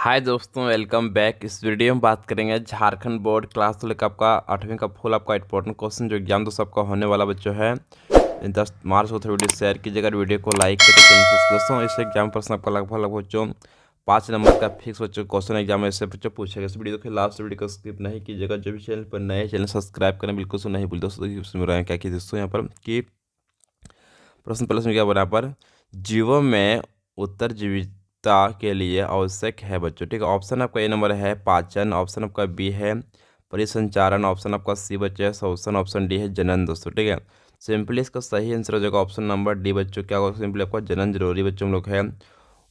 हाय दोस्तों, welcome back. इस video में बात करेंगे झारखंड बोर्ड क्लास 12 का आपका 8वीं का फुल आपका इंपॉर्टेंट क्वेश्चन जो एग्जाम दोस्तों आपका होने वाला बच्चों है 10 मार्च को। वीडियो शेयर कीजिएगा, वीडियो को लाइक करें चैनल पर। दोस्तों इस एग्जाम प्रश्न आपका लगभग बच्चों 5 नंबर का फिक्स बच्चों क्वेश्चन एग्जाम में ऐसे बच्चों पूछेगा। इस वीडियो को लास्ट वीडियो को स्किप नहीं कीजिएगा। जो भी चैनल पर नए चैनल सब्सक्राइब करें बिल्कुल से नहीं भूल। दोस्तों उसमें रहे क्या कि दोस्तों यहाँ पर कि प्रश्न प्लस में क्या बना पर जीवों में उत्तरजीविता के लिए आवश्यक है बच्चों। ठीक है, ऑप्शन आपका ए नंबर है पाचन, ऑप्शन आपका बी है परिसंचारण, ऑप्शन आपका सी बच्चों है श्वसन, ऑप्शन डी है जनन दोस्तों। ठीक है, सिंपली इसका सही आंसर हो जाएगा ऑप्शन नंबर डी बच्चों। क्या होगा सिंपली आपका जनन जरूरी बच्चों हम लोग है,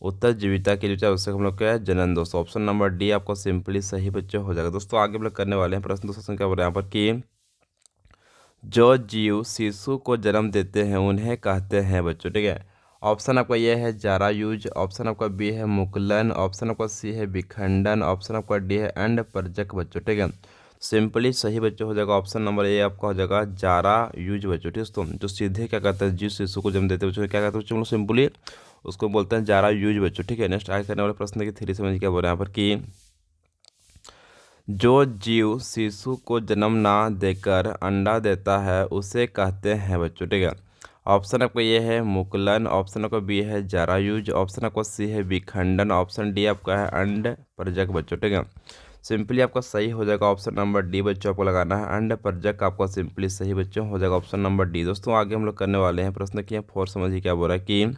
उत्तरजीविता के लिए आवश्यक हम लोग क्या है जनन दोस्तों। ऑप्शन नंबर डी आपको सिंपली सही बच्चों हो जाएगा। दोस्तों आगे हम लोग करने वाले हैं प्रश्न दोस्तों क्या बोल रहे हैं यहाँ पर कि जो जीव शिशु को जन्म देते हैं उन्हें कहते हैं बच्चों। ठीक है, ऑप्शन आपका ये है जारायुज, ऑप्शन आपका बी है मुकुलन, ऑप्शन आपका सी है विखंडन, ऑप्शन आपका डी है अंड परजक बच्चों। ठीक है, सिंपली सही बच्चों हो जाएगा ऑप्शन नंबर ए आपका हो जाएगा जारायुज बच्चों। ठीक है दोस्तों, जो सीधे क्या कहते हैं जीव शिशु को जन्म देते हैं बच्चों क्या कहते हैं बच्चों, सिंपली उसको बोलते हैं जारायुज बच्चों। ठीक है, नेक्स्ट आगे करने वाले प्रश्न की थ्री समझ क्या बोल रहे हैं यहाँ पर कि जो जीव शिशु को जन्म ना देकर अंडा देता है उसे कहते हैं बच्चों। ठीक है, ऑप्शन आपका ये है मुकुलन, ऑप्शन आपका बी है जारायुज, ऑप्शन आपका सी है विखंडन, ऑप्शन डी आपका है अंड परजक बच्चों। ठीक है, सिंपली आपका सही हो जाएगा ऑप्शन नंबर डी बच्चों। आपको लगाना है अंड परजक, आपका सिंपली सही बच्चों हो जाएगा ऑप्शन नंबर डी। दोस्तों आगे हम लोग करने वाले हैं प्रश्न की फोर समझिए क्या बोल रहा है कि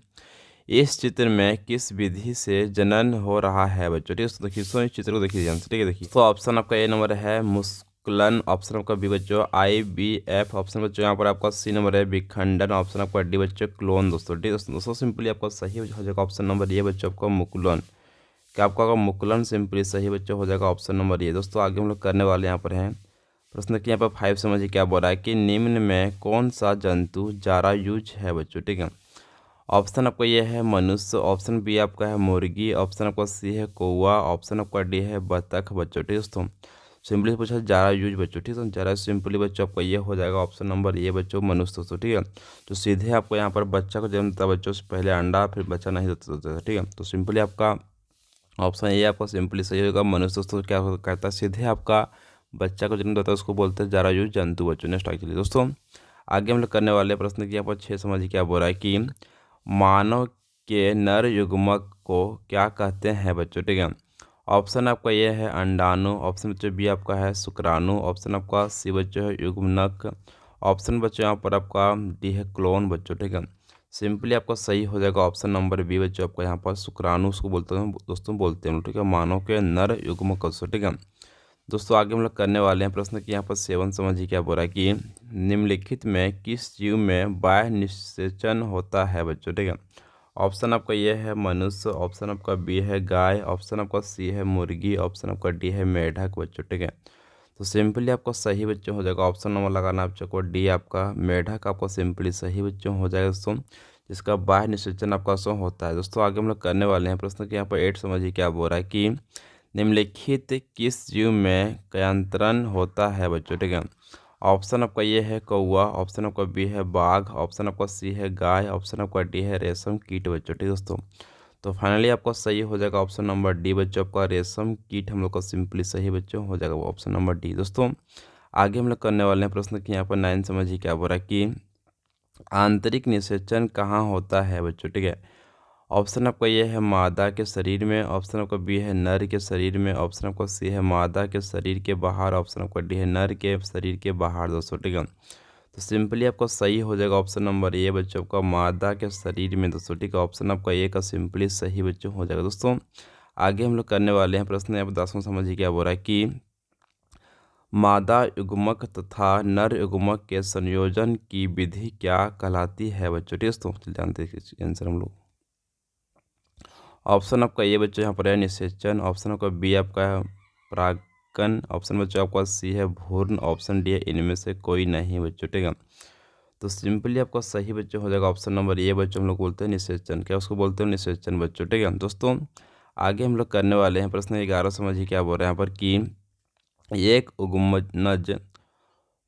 इस चित्र में किस विधि से जनन हो रहा है बच्चों। ठीक है, तो देखिए इस चित्र को देखिए ध्यान से। ठीक है, देखिए तो ऑप्शन आपका ए नंबर है मुस्कुलन, ऑप्शन आपका बी बच्चों IVF, ऑप्शन बच्चों यहाँ पर आपका सी नंबर है विखंडन, ऑप्शन आपका डी बच्चों क्लोन दोस्तों। ठीक है दोस्तों, सिंपली आपका सही हो जाएगा ऑप्शन नंबर ये बच्चों आपका मुकुलन। क्या आपका मुकुलन सिंपली सही बच्चों हो जाएगा ऑप्शन नंबर ये। दोस्तों आगे हम लोग करने वाले यहाँ पर हैं प्रश्न की यहाँ पर 5 समझिए क्या बोल रहा है कि निम्न में कौन सा जंतु जारायुज है बच्चों। ठीक है, ऑप्शन आपका ये है मनुष्य, ऑप्शन बी आपका है मुर्गी, ऑप्शन आपका सी है कौवा, ऑप्शन आपका डी है बतख बच्चों। ठीक है दोस्तों, सिंपली पूछा जारायुज बच्चों। ठीक है, जारा सिंपली बच्चों आपका ये हो जाएगा ऑप्शन नंबर ये बच्चों मनुष्य दोस्तों। ठीक है, तो सीधे आपको यहाँ पर बच्चा को जन्म देता बच्चों से पहले अंडा फिर बच्चा नहीं देता। ठीक है, तो सिंपली आपका ऑप्शन ये आपका सिंपली सही होगा मनुष्य दोस्तों। क्या कहता है सीधे आपका बच्चा को जन्म देता है उसको बोलते हैं जारायुज जंतु बच्चों। नेक्स्ट एक्चुअली दोस्तों आगे हम लोग करने वाले प्रश्न की यहाँ पर 6 समझिए क्या बोल रहा है कि मानव के नर युग्मक को क्या कहते हैं बच्चों। ठीक है, ऑप्शन आपका ये है अंडाणु, ऑप्शन बच्चों बी आपका है शुक्राणु, ऑप्शन आपका सी बच्चों है युग्मनक, ऑप्शन बच्चों यहाँ पर आपका डी है क्लोन बच्चों। ठीक है, सिंपली आपका सही हो जाएगा ऑप्शन नंबर बी बच्चों आपका यहाँ पर शुक्राणु उसको बोलते हैं दोस्तों बोलते हैं। ठीक है, मानव के नर युग्मक को। ठीक है दोस्तों आगे हम लोग करने वाले हैं प्रश्न की यहाँ पर 7 समझिए क्या बोल रहा है कि निम्नलिखित में किस जीव में बाह्य निषेचन होता है बच्चों। ठीक है, ऑप्शन आपका ये है मनुष्य, ऑप्शन आपका बी है गाय, ऑप्शन आपका सी है मुर्गी, ऑप्शन आपका डी है मेढक बच्चों। ठीक है, तो सिंपली आपको सही बच्चों हो जाएगा ऑप्शन नंबर लगाना आप को डी आपका मेढक आपको सिंपली सही बच्चों हो जाएगा दोस्तों, जिसका बाह्य निषेचन आपका शो होता है। दोस्तों आगे हम लोग करने वाले हैं प्रश्न की यहाँ पर 8 समझिए क्या बोल रहा है कि निम्नलिखित किस जीव में कयांतरण होता है बच्चों। ठीक है, ऑप्शन आपका ये है कौवा, ऑप्शन आपका बी है बाघ, ऑप्शन आपका सी है गाय, ऑप्शन आपका डी है रेशम कीट बच्चों। ठीक है दोस्तों, तो फाइनली आपका सही हो जाएगा ऑप्शन नंबर डी बच्चों आपका रेशम कीट हम लोग का सिंपली सही बच्चों हो जाएगा ऑप्शन नंबर डी। दोस्तों आगे हम लोग करने वाले हैं प्रश्न की यहाँ पर 9 समझिए क्या बोल रहा है कि आंतरिक निषेचन कहाँ होता है बच्चों। ठीक है, ऑप्शन आपका ये है मादा के शरीर में, ऑप्शन आपका बी है नर के शरीर में, ऑप्शन आपका सी है मादा के शरीर के बाहर, ऑप्शन आपका डी है नर के शरीर के बाहर दोस्तों। ठीक है, तो सिंपली आपका सही हो जाएगा ऑप्शन नंबर ए बच्चों आपका मादा के शरीर में दोस्तों। ठीक है, ऑप्शन आपका ए का सिंपली सही बच्चों हो जाएगा। दोस्तों आगे हम लोग करने वाले हैं प्रश्न यहाँ पर 10वां समझिए क्या बोल रहा है कि मादा युग्मक तथा नर युग्मक के संयोजन की विधि क्या कहलाती है बच्चों। ठीक है दोस्तों, चलिए जानते हैं आंसर हम लोग। ऑप्शन आपका ये बच्चों यहाँ पर है निषेचन, ऑप्शन आपका बी आपका है परागकण, ऑप्शन बच्चों आपका सी है भ्रूण, ऑप्शन डी है इनमें से कोई नहीं बच्चों। ठीक है, तो सिंपली आपका सही बच्चों हो जाएगा ऑप्शन नंबर ये बच्चों हम लोग बोलते हैं निषेचन। क्या उसको बोलते हैं निषेचन बच्चों। ठीक है दोस्तों आगे हम लोग करने वाले हैं प्रश्न 11 समझिए क्या बोल रहे हैं यहाँ पर कि एक उगमनज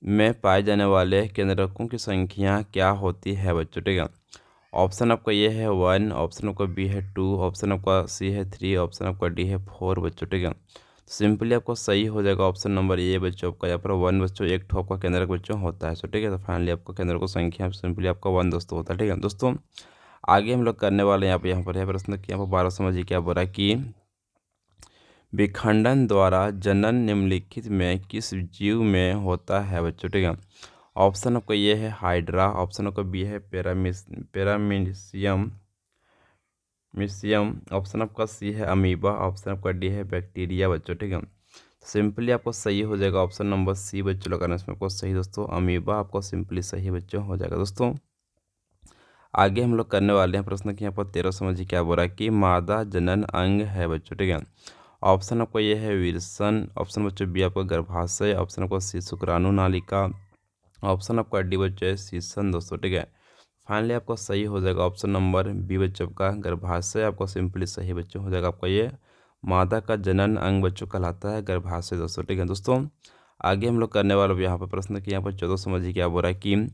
में पाए जाने वाले केंद्रकों की संख्या क्या होती है बच्चों। ठीक है, ऑप्शन आपका ये है 1, ऑप्शन आपका बी है 2, ऑप्शन आपका सी है 3, ऑप्शन आपका डी है 4 बच्चों, ठीक है। तो सिंपली आपको सही हो जाएगा ऑप्शन नंबर ए बच्चों आपका, यहाँ पर 1 बच्चों एक ठो आपका केंद्रक बच्चों होता है। सो ठीक है, तो फाइनली आपका केंद्र को संख्या सिंपली आपका 1 दोस्तों होता है, ठीक है दोस्तों। आगे हम लोग करने वाले हैं यहाँ पर है प्रश्न कि यहाँ पर 12 समझिए क्या बोला कि विखंडन द्वारा जनन निम्नलिखित में किस जीव में होता है बच्चों, ठीक है। ऑप्शन आपका ये है हाइड्रा, ऑप्शन आपका बी है पैरामीशियम मिशियम, ऑप्शन आपका सी है अमीबा, ऑप्शन आपका डी है बैक्टीरिया बच्चों, ठीक है। सिंपली आपको सही हो जाएगा ऑप्शन नंबर सी बच्चों लगाना इसमें आपको सही दोस्तों, अमीबा आपको सिंपली सही बच्चों हो जाएगा दोस्तों। आगे हम लोग करने वाले हैं प्रश्न कि यहाँ पर 13 समझिए क्या बोल रहा है कि मादा जनन अंग है बच्चों, ठीक है। ऑप्शन आपको ये है विल्सन, ऑप्शन बच्चों बी आपका गर्भाशय, ऑप्शन आपका सी शुक्राणु नालिका, ऑप्शन आपका डी बच्चों है शीशन दोस्तों, ठीक है। फाइनली आपका सही हो जाएगा ऑप्शन नंबर बी बच्चों का गर्भाशय, आपको सिंपली सही बच्चों हो जाएगा। आपका ये मादा का जनन अंग बच्चों कहलाता है गर्भाशय दोस्तों, ठीक है दोस्तों। आगे हम लोग करने वाले यहाँ पर प्रश्न कि यहाँ पर 14 समझिए क्या बोल रहा है कि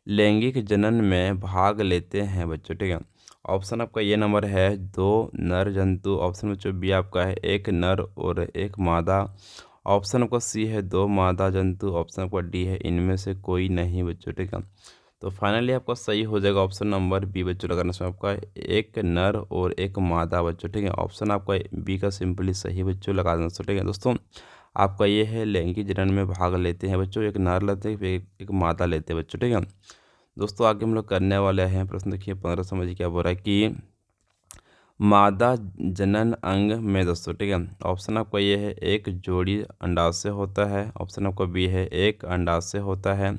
लैंगिक जनन में भाग लेते हैं बच्चों, ठीक है। ऑप्शन आपका ये नंबर है 2 नर जंतु, ऑप्शन बच्चों बी आपका है 1 नर और 1 मादा, ऑप्शन आपका सी है 2 मादा जंतु, ऑप्शन आपका डी है इनमें से कोई नहीं बच्चों, ठीक है। तो फाइनली आपका सही हो जाएगा ऑप्शन नंबर बी बच्चों लगाना इसमें आपका 1 नर और 1 मादा बच्चों, ठीक है। ऑप्शन आपका बी का सिंपली सही बच्चों लगा देना दोस्तों, ठीक है दोस्तों। आपका ये है लैंगिक जनन में भाग लेते हैं बच्चों, एक नर लेते हैं एक मादा लेते हैं बच्चों, ठीक है दोस्तों। आगे हम लोग करने वाले हैं प्रश्न देखिए 15 समझिए क्या बोल रहा है कि मादा जनन अंग में दोस्तों, ठीक है। ऑप्शन आपका ये है 1 जोड़ी अंडाशय होता है, ऑप्शन आपका बी है 1 अंडाशय होता है,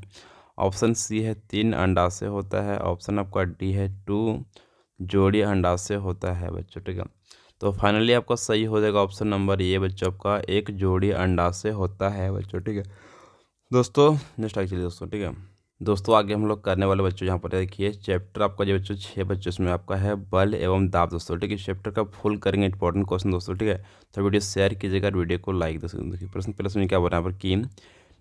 ऑप्शन सी है 3 अंडाशय होता है, ऑप्शन आपका डी है 2 जोड़ी अंडाशय होता है बच्चों, ठीक है। तो फाइनली आपका सही हो जाएगा ऑप्शन नंबर ये बच्चों आपका 1 जोड़ी अंडाशय होता है बच्चों, ठीक है दोस्तों। नेक्स्ट आगे चलिए दोस्तों, ठीक है दोस्तों। आगे हम लोग करने वाले बच्चों यहाँ पर देखिए चैप्टर आपका जो बच्चों 6 बच्चों इसमें आपका है बल एवं दाब दोस्तों, ठीक है। चैप्टर का फुल करेंगे इंपॉर्टेंट क्वेश्चन दोस्तों, ठीक है। तो वीडियो शेयर कीजिएगा, वीडियो को लाइक देखिए प्रश्न पहले सुनिए क्या बोल रहा है यहाँ पर कि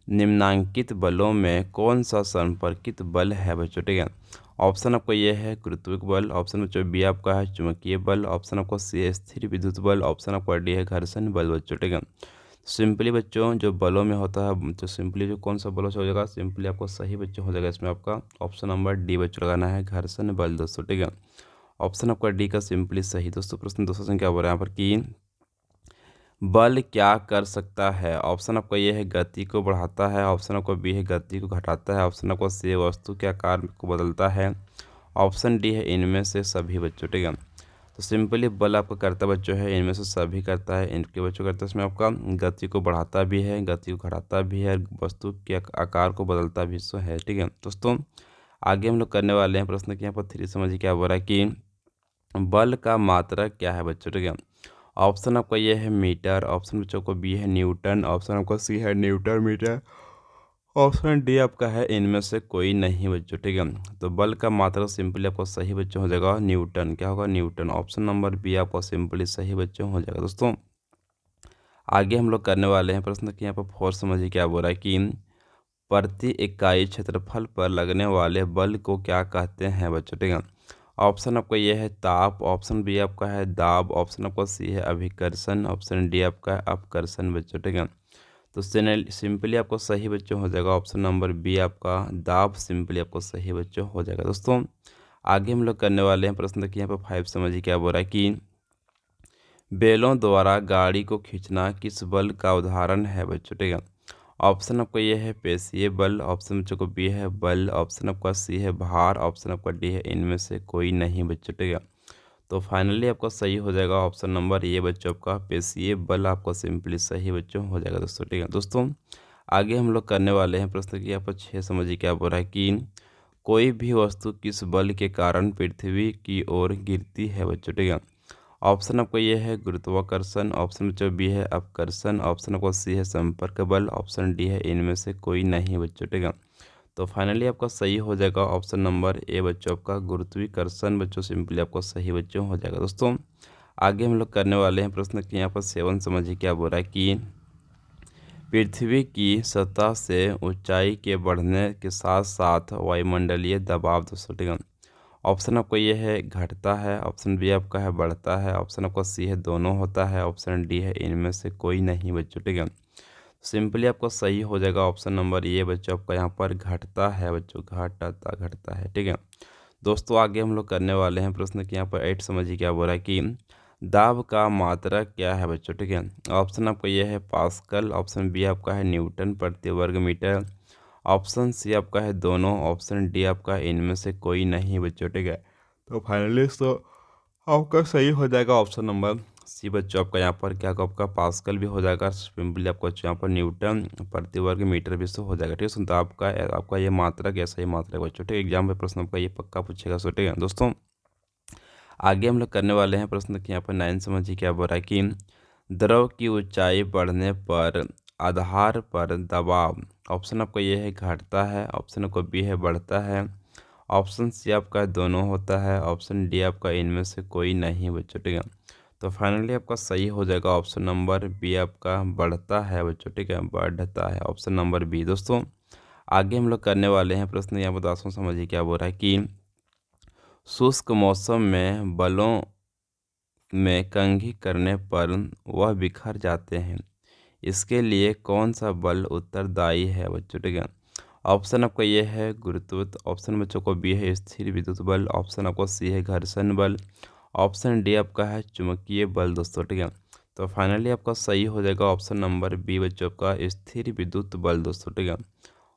निम्नांकित बलों में कौन सा संपर्कित बल है बच्चों, ठीक है। ऑप्शन आपका ये है गुरुत्विक बल, ऑप्शन बच्चों बी आपका है चुंबकीय बल, ऑप्शन आपका सी है स्थिर विद्युत बल, ऑप्शन आपका डी है घर्षण बल बच्चों, ठीक है। सिंपली बच्चों जो बलों में होता है तो सिंपली जो कौन सा बलों से हो जाएगा सिंपली आपको सही बच्चों हो जाएगा इसमें आपका ऑप्शन नंबर डी बच्चों लगाना है घर्षण बल दोस्तों, ठीक है। ऑप्शन आपका डी का सिंपली सही दोस्तों। प्रश्न दोस्तों से क्या बोल रहे हैं यहाँ पर कि बल क्या कर सकता है। ऑप्शन आपका ये है गति को बढ़ाता है, ऑप्शन आपका बी है गति को घटाता है, ऑप्शन आपका सी वस्तु के आकार को बदलता है, ऑप्शन डी है इनमें से सभी बच्चों, ठीक है। तो सिंपली बल आपका करता बच्चों है इनमें से सभी करता है, इनके बच्चों करता है इसमें आपका गति को बढ़ाता भी है, गति को घटाता भी है, वस्तु के आकार को बदलता भी सो है, ठीक है दोस्तों। आगे हम लोग करने वाले हैं प्रश्न कि यहाँ पर 3 समझिए क्या बोल रहा है कि बल का मात्रक क्या है बच्चों, ठीक है। ऑप्शन आपका ये है मीटर, ऑप्शन बच्चों को बी है न्यूटन, ऑप्शन आपका सी है न्यूटन मीटर, ऑप्शन डी आपका है इनमें से कोई नहीं बच्चों, ठीक है। तो बल का मात्रक सिंपली आपको सही बच्चों हो जाएगा न्यूटन, क्या होगा न्यूटन, ऑप्शन नंबर बी आपको सिंपली सही बच्चों हो जाएगा दोस्तों। आगे हम लोग करने वाले हैं प्रश्न कि यहाँ पर 4 समझिए क्या बोल रहा है कि प्रति इकाई क्षेत्रफल पर लगने वाले बल को क्या कहते हैं बच्चों, ठीक है। ऑप्शन आपका ये है ताप, ऑप्शन बी आपका है दाब, ऑप्शन आपका सी है अभिकर्षण, ऑप्शन डी आपका है अपकर्षण बच्चों, ठीक है। तो सिंपली आपको सही बच्चों हो जाएगा ऑप्शन नंबर बी आपका दाब सिंपली आपको सही बच्चों हो जाएगा दोस्तों। आगे हम लोग करने वाले हैं प्रश्न कि यहाँ पर 5 समझिए क्या बोल रहा है कि बैलों द्वारा गाड़ी को खींचना किस बल का उदाहरण है बच्चों, ठीक है। ऑप्शन आपका ये है पेशीय बल, ऑप्शन बच्चों को बी है बल, ऑप्शन आपका सी है भार, ऑप्शन आपका डी है इनमें से कोई नहीं बच्चों, ठीक है। तो फाइनली आपका सही हो जाएगा ऑप्शन नंबर ये बच्चों आपका पेशीय बल आपको सिंपली सही बच्चों हो जाएगा दोस्तों, ठीक है दोस्तों। आगे हम लोग करने वाले हैं प्रश्न की यहाँ पर 6 समझिए क्या बोल रहा है कि कोई भी वस्तु किस बल के कारण पृथ्वी की ओर गिरती है बच्चों, ठीक है। ऑप्शन आपका ये है गुरुत्वाकर्षण, ऑप्शन बच्चों बी है अपकर्षण, ऑप्शन आपका सी है संपर्क बल, ऑप्शन डी है इनमें से कोई नहीं बच्चों, ठीक है। तो फाइनली आपका सही हो जाएगा ऑप्शन नंबर ए बच्चों आपका गुरुत्वाकर्षण बच्चों सिंपली आपको सही बच्चों हो जाएगा दोस्तों। आगे हम लोग करने वाले हैं प्रश्न कि यहाँ पर 7 समझिए क्या बोल रहा है कि पृथ्वी की सतह से ऊंचाई के बढ़ने के साथ साथ वायुमंडलीय दबाव दोस्तों, ठीक है। ऑप्शन आपका ये है घटता है, ऑप्शन बी आपका है बढ़ता है, ऑप्शन आपका सी है दोनों होता है, ऑप्शन डी है इनमें से कोई नहीं बच्चों। ठीक है, सिंपली आपका सही हो जाएगा ऑप्शन नंबर ये बच्चों, आपका यहाँ पर घटता है बच्चों, घटता है। ठीक है दोस्तों, आगे हम लोग करने वाले हैं प्रश्न कि यहाँ पर 8 समझिए क्या बोल रहा है कि दाब का मात्रा क्या है बच्चों। ठीक है, ऑप्शन आपका ये है पास्कल, ऑप्शन बी आपका है न्यूटन प्रति वर्ग मीटर, ऑप्शन सी आपका है दोनों, ऑप्शन डी आपका है इनमें से कोई नहीं बच्चों। ठीक है, तो फाइनली तो आपका सही हो जाएगा ऑप्शन नंबर सी बच्चों, आपका यहाँ पर क्या होगा, आपका पास्कल भी हो जाएगा, सिंपली आपको यहाँ पर न्यूटन प्रति वर्ग मीटर भी सो हो जाएगा। ठीक है, सुनता आपका ये मात्रा कैसा ही मात्रा है बच्चों। ठीक है, एग्जाम में प्रश्न आपका ये पक्का पूछेगा। सो ठीक है दोस्तों, आगे हम लोग करने वाले हैं प्रश्न कि यहाँ पर 9 समझिए क्या बोल रहा है कि द्रव की ऊंचाई बढ़ने पर आधार पर दबाव, ऑप्शन आपका ये है घटता है, ऑप्शन आपका बी है बढ़ता है, ऑप्शन सी आपका दोनों होता है, ऑप्शन डी आपका इनमें से कोई नहीं बच्चों। ठीक है, तो फाइनली आपका सही हो जाएगा ऑप्शन नंबर बी आपका बढ़ता है बच्चों। ठीक है, बढ़ता है ऑप्शन नंबर बी। दोस्तों आगे हम लोग करने वाले हैं प्रश्न यहाँ पर 10वां समझिए क्या बोल रहा है कि शुष्क मौसम में बलों में कंघी करने पर वह बिखर जाते हैं, इसके लिए कौन सा बल उत्तरदायी है बच्चों। ठीक है, ऑप्शन आपका ये है गुरुत्व, ऑप्शन बच्चों को बी है स्थिर विद्युत बल, ऑप्शन आपको सी है घर्षण बल, ऑप्शन डी आपका है चुंबकीय बल दोस्तों। ठीक है, तो फाइनली आपका सही हो जाएगा ऑप्शन नंबर बी बच्चों का स्थिर विद्युत बल दोस्तों। ठीक है,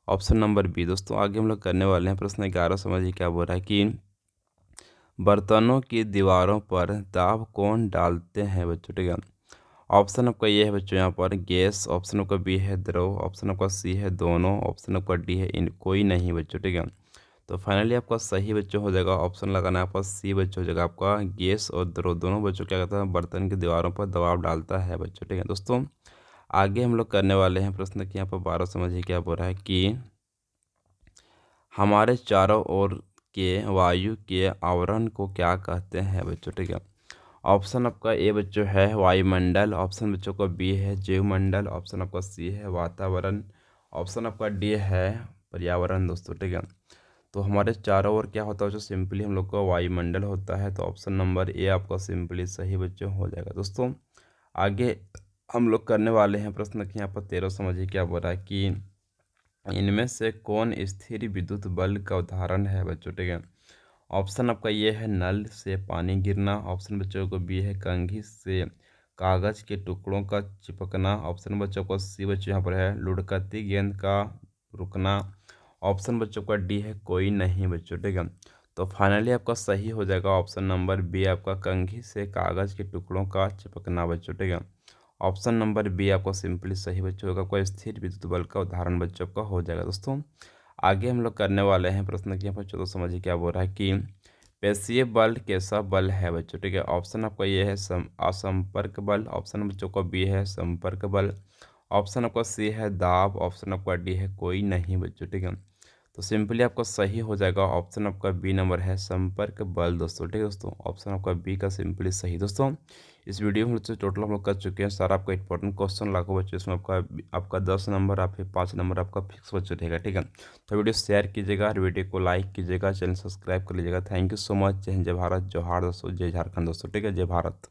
ऑप्शन नंबर बी। दोस्तों आगे हम लोग करने वाले हैं प्रश्न 11 समझिए क्या बोल रहा है कि बर्तनों की दीवारों पर दाब कौन डालते हैं बच्चों। ठीक है, ऑप्शन आपका ये है बच्चों यहाँ पर गैस, ऑप्शन आपका बी है द्रव, ऑप्शन आपका सी है दोनों, ऑप्शन आपका डी है इन कोई नहीं बच्चों। ठीक है, तो फाइनली आपका सही बच्चों हो जाएगा ऑप्शन लगाना है आपका सी बच्चों हो जाएगा, आपका गैस और द्रव दोनों बच्चों क्या कहता है बर्तन की दीवारों पर दबाव डालता है बच्चों। ठीक है दोस्तों, आगे हम लोग करने वाले हैं प्रश्न कि यहाँ पर 12 समझिए क्या बोल रहा है कि हमारे चारों ओर के वायु के आवरण को क्या कहते हैं बच्चों। ठीक है, ऑप्शन आपका ए बच्चों है वायुमंडल, ऑप्शन बच्चों का बी है जीवमंडल, ऑप्शन आपका सी है वातावरण, ऑप्शन आपका डी है पर्यावरण दोस्तों। ठीक है, तो हमारे चारों ओर क्या होता है जो सिंपली हम लोग का वायुमंडल होता है, तो ऑप्शन नंबर ए आपका सिंपली सही बच्चों हो जाएगा। दोस्तों आगे हम लोग करने वाले हैं प्रश्न कि यहाँ पर 13 समझिए क्या बोल रहा है कि इनमें से कौन स्थिर विद्युत बल का उदाहरण है बच्चों। ठीक है, ऑप्शन आपका ये है नल से पानी गिरना, ऑप्शन बच्चों को बी है कंघी से कागज के टुकड़ों का चिपकना, ऑप्शन बच्चों को सी बच्चों यहाँ पर है लुढ़कती गेंद का रुकना, ऑप्शन बच्चों का डी है कोई नहीं बच्चों। ठीक है, तो फाइनली आपका सही हो जाएगा ऑप्शन नंबर बी आपका कंघी से कागज के टुकड़ों का चिपकना बच्चों। ठीक है, ऑप्शन नंबर बी आपको सिंपली सही बच्चों होगा, कोई स्थिर विद्युत बल का उदाहरण बच्चों का हो जाएगा। दोस्तों आगे हम लोग करने वाले हैं प्रश्न की यहाँ पर 14 समझिए क्या बोल रहा है कि पेशीय बल कैसा बल है बच्चों। ठीक है, ऑप्शन आपका ये है असंपर्क बल, ऑप्शन बच्चों का बी है संपर्क बल, ऑप्शन आपका सी है दाब, ऑप्शन आपका डी है कोई नहीं बच्चों। ठीक है, तो सिंपली आपका सही हो जाएगा ऑप्शन आपका बी नंबर है संपर्क बल दोस्तों। ठीक है दोस्तों, ऑप्शन आपका बी का सिंपली सही। दोस्तों इस वीडियो में से टोटल हम लोग कर चुके हैं सारा आपका इंपॉर्टेंट क्वेश्चन लाखों बच्चों, इसमें आपका 10 नंबर आप फिर 5 नंबर आपका फिक्स बच्चों रहेगा। ठीक है, तो वीडियो शेयर कीजिएगा, वीडियो को लाइक कीजिएगा, चैनल सब्सक्राइब कर लीजिएगा। Thank you so much. जय हिंद, जय भारत, जोहार दोस्तों, जय झारखंड दोस्तों। ठीक है, जय भारत।